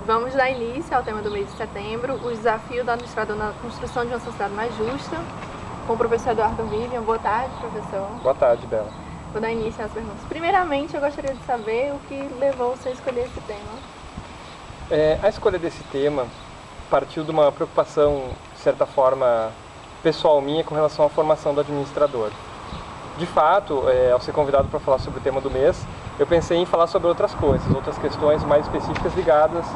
Vamos dar início ao tema do mês de setembro, o desafio do administrador na construção de uma sociedade mais justa, com o professor Eduardo Vivian. Boa tarde, professor. Boa tarde, Bela. Vou dar início às perguntas. Primeiramente, eu gostaria de saber o que levou você a escolher esse tema. A escolha desse tema partiu de uma preocupação, de certa forma, pessoal minha com relação à formação do administrador. De fato, ao ser convidado para falar sobre o tema do mês, eu pensei em falar sobre outras coisas, outras questões mais específicas ligadas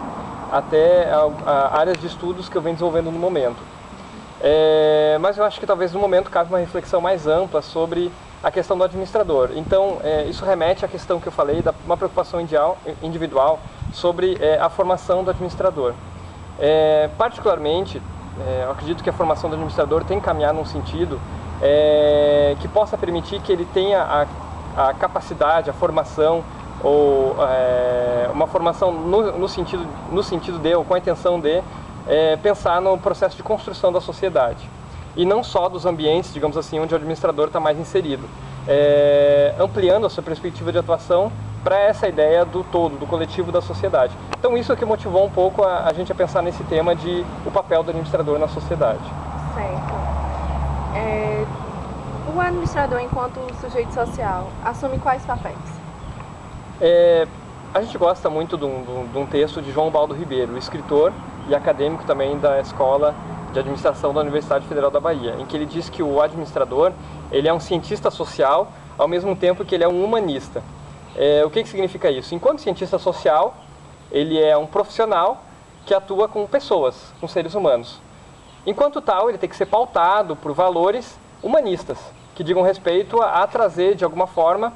até a áreas de estudos que eu venho desenvolvendo no momento. Mas eu acho que talvez no momento cabe uma reflexão mais ampla sobre a questão do administrador. Então, isso remete à questão que eu falei, de uma preocupação individual sobre a formação do administrador. Particularmente, eu acredito que a formação do administrador tem que caminhar num sentido que possa permitir que ele tenha a capacidade, a formação, ou uma formação no sentido de, ou com a intenção de, pensar no processo de construção da sociedade. E não só dos ambientes, digamos assim, onde o administrador está mais inserido. Ampliando a sua perspectiva de atuação para essa ideia do todo, do coletivo da sociedade. Então isso é que motivou um pouco a gente a pensar nesse tema de o papel do administrador na sociedade. Certo. O administrador, enquanto sujeito social, assume quais papéis? A gente gosta muito de um texto de João Baldo Ribeiro, escritor e acadêmico também da Escola de Administração da Universidade Federal da Bahia, em que ele diz que o administrador ele é um cientista social, ao mesmo tempo que ele é um humanista. O que significa isso? Enquanto cientista social, ele é um profissional que atua com pessoas, com seres humanos. Enquanto tal, ele tem que ser pautado por valores humanistas, que digam respeito a trazer, de alguma forma,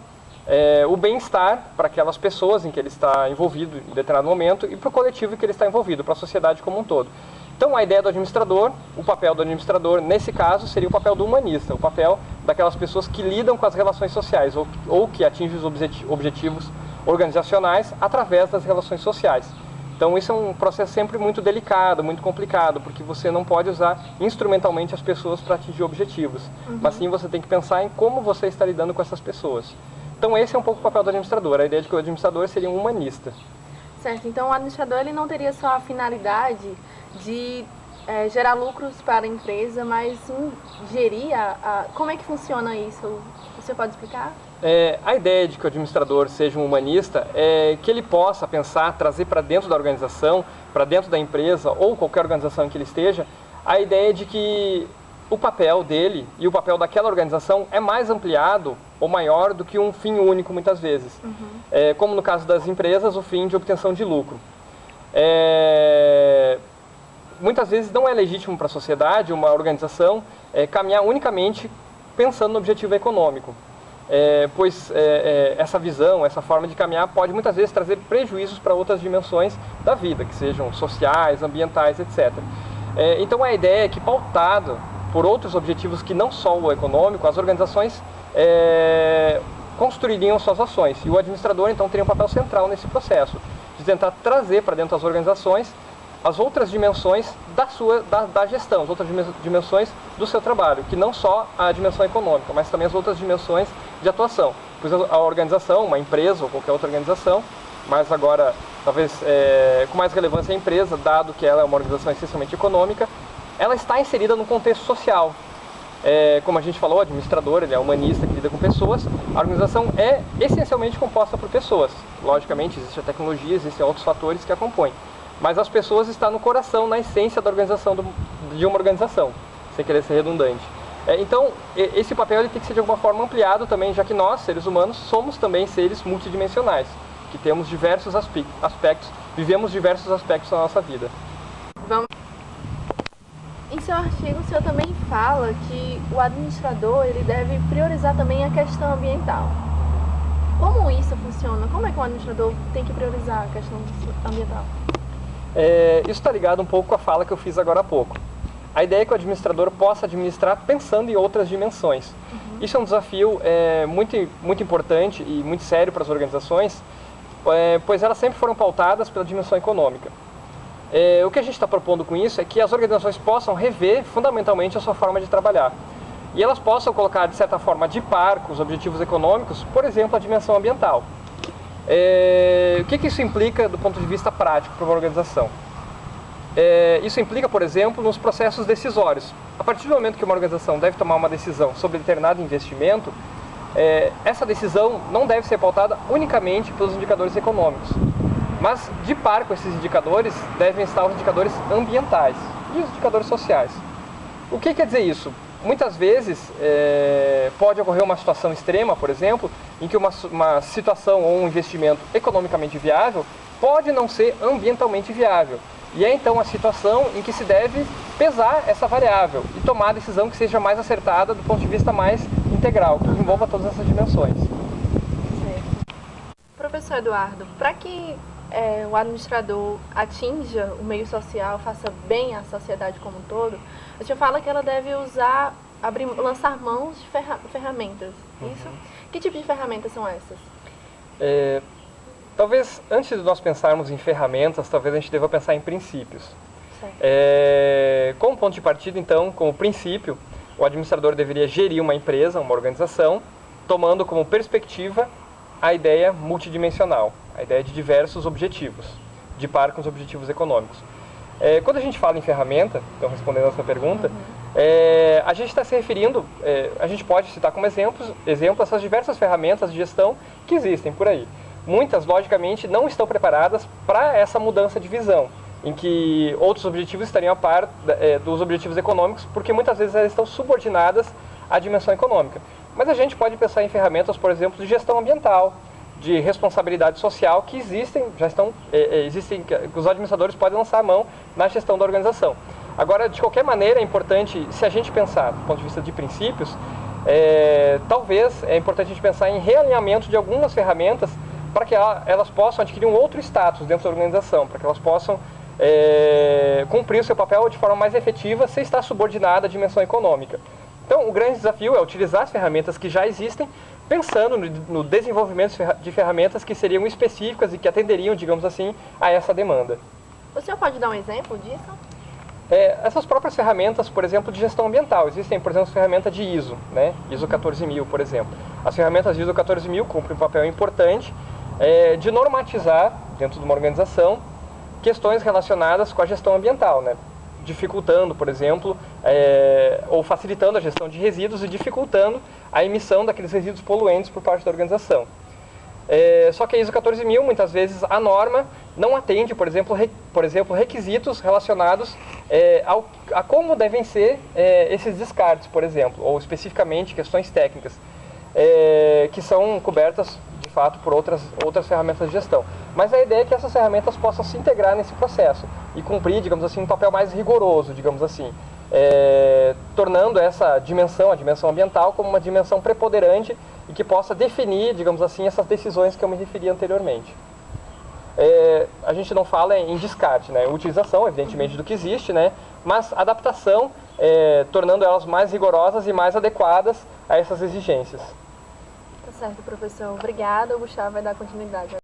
o bem-estar para aquelas pessoas em que ele está envolvido em determinado momento e para o coletivo em que ele está envolvido, para a sociedade como um todo. Então, a ideia do administrador, o papel do administrador, nesse caso, seria o papel do humanista, o papel daquelas pessoas que lidam com as relações sociais ou que atingem os objetivos organizacionais através das relações sociais. Então, isso é um processo sempre muito delicado, muito complicado, porque você não pode usar instrumentalmente as pessoas para atingir objetivos, mas sim você tem que pensar em como você está lidando com essas pessoas. Então, esse é um pouco o papel do administrador, a ideia de que o administrador seria um humanista. Certo, então o administrador ele não teria só a finalidade de gerar lucros para a empresa, mas sim gerir como é que funciona isso? Você pode explicar? A ideia de que o administrador seja um humanista é que ele possa pensar, trazer para dentro da organização, para dentro da empresa ou qualquer organização em que ele esteja, a ideia de que o papel dele e o papel daquela organização é mais ampliado ou maior do que um fim único muitas vezes. Como no caso das empresas, o fim de obtenção de lucro. Muitas vezes não é legítimo para a sociedade, uma organização, caminhar unicamente pensando no objetivo econômico. Pois essa visão, essa forma de caminhar pode muitas vezes trazer prejuízos para outras dimensões da vida, que sejam sociais, ambientais, etc. Então a ideia é que, pautado por outros objetivos que não só o econômico, as organizações construiriam suas ações. E o administrador, então, teria um papel central nesse processo, de tentar trazer para dentro das organizações as outras dimensões da gestão, as outras dimensões do seu trabalho, que não só a dimensão econômica, mas também as outras dimensões de atuação. Pois a organização, uma empresa ou qualquer outra organização, mas agora, talvez com mais relevância a empresa, dado que ela é uma organização essencialmente econômica, ela está inserida num contexto social. Como a gente falou, o administrador, ele é humanista que lida com pessoas, a organização é essencialmente composta por pessoas. Logicamente, existe a tecnologia, existem outros fatores que a compõem. Mas as pessoas estão no coração, na essência da organização de uma organização, sem querer ser redundante. Então, esse papel ele tem que ser de alguma forma ampliado também, já que nós, seres humanos, somos também seres multidimensionais, que temos diversos aspectos, vivemos diversos aspectos da nossa vida. Em seu artigo, o senhor também fala que o administrador ele deve priorizar também a questão ambiental. Como isso funciona? Como é que o administrador tem que priorizar a questão ambiental? Isso está ligado um pouco com a fala que eu fiz agora há pouco. A ideia é que o administrador possa administrar pensando em outras dimensões. Isso é um desafio muito importante e muito sério para as organizações, pois elas sempre foram pautadas pela dimensão econômica. O que a gente está propondo com isso é que as organizações possam rever fundamentalmente a sua forma de trabalhar. E elas possam colocar, de certa forma, de par com os objetivos econômicos, por exemplo, a dimensão ambiental. O que isso implica do ponto de vista prático para uma organização? Isso implica, por exemplo, nos processos decisórios. A partir do momento que uma organização deve tomar uma decisão sobre determinado investimento, essa decisão não deve ser pautada unicamente pelos indicadores econômicos, mas de par com esses indicadores devem estar os indicadores ambientais e os indicadores sociais. O que quer dizer isso? Muitas vezes pode ocorrer uma situação extrema, por exemplo, em que uma situação ou um investimento economicamente viável pode não ser ambientalmente viável. E é então a situação em que se deve pesar essa variável e tomar a decisão que seja mais acertada do ponto de vista mais integral, que envolva todas essas dimensões. Certo. Professor Eduardo, para que o administrador atinja o meio social, faça bem à sociedade como um todo, a gente fala que ela deve lançar mãos de ferramentas. Isso? Que tipo de ferramentas são essas? Talvez, antes de nós pensarmos em ferramentas, talvez a gente deva pensar em princípios. Como ponto de partida, então, como princípio, o administrador deveria gerir uma empresa, uma organização, tomando como perspectiva a ideia multidimensional, a ideia de diversos objetivos, de par com os objetivos econômicos. Quando a gente fala em ferramenta, então respondendo a sua pergunta, a gente está se referindo, a gente pode citar como exemplo essas diversas ferramentas de gestão que existem por aí. Muitas, logicamente, não estão preparadas para essa mudança de visão, em que outros objetivos estariam a par dos objetivos econômicos, porque muitas vezes elas estão subordinadas à dimensão econômica. Mas a gente pode pensar em ferramentas, por exemplo, de gestão ambiental, de responsabilidade social, que existem, que os administradores podem lançar a mão na gestão da organização. Agora, de qualquer maneira, é importante, se a gente pensar do ponto de vista de princípios, talvez é importante a gente pensar em realinhamento de algumas ferramentas para que elas possam adquirir um outro status dentro da organização, para que elas possam cumprir o seu papel de forma mais efetiva sem estar subordinada à dimensão econômica. Então, o grande desafio é utilizar as ferramentas que já existem, pensando no desenvolvimento de ferramentas que seriam específicas e que atenderiam, digamos assim, a essa demanda. O senhor pode dar um exemplo disso? Essas próprias ferramentas, por exemplo, de gestão ambiental. Existem, por exemplo, ferramentas de ISO, né? ISO 14000, por exemplo. As ferramentas de ISO 14000 cumprem um papel importante de normatizar, dentro de uma organização, questões relacionadas com a gestão ambiental, né? Dificultando, por exemplo, ou facilitando a gestão de resíduos e dificultando a emissão daqueles resíduos poluentes por parte da organização. Só que a ISO 14000, muitas vezes, a norma não atende, por exemplo, requisitos relacionados a como devem ser esses descartes, por exemplo, ou especificamente questões técnicas, que são cobertas, de fato, por outras ferramentas de gestão. Mas a ideia é que essas ferramentas possam se integrar nesse processo e cumprir, digamos assim, um papel mais rigoroso, digamos assim, tornando essa dimensão, a dimensão ambiental, como uma dimensão preponderante e que possa definir, digamos assim, essas decisões que eu me referi anteriormente. A gente não fala em descarte, né? Utilização, evidentemente, do que existe, né? Mas adaptação, tornando elas mais rigorosas e mais adequadas a essas exigências. Tá certo, professor. Obrigada. O Gustavo vai dar continuidade.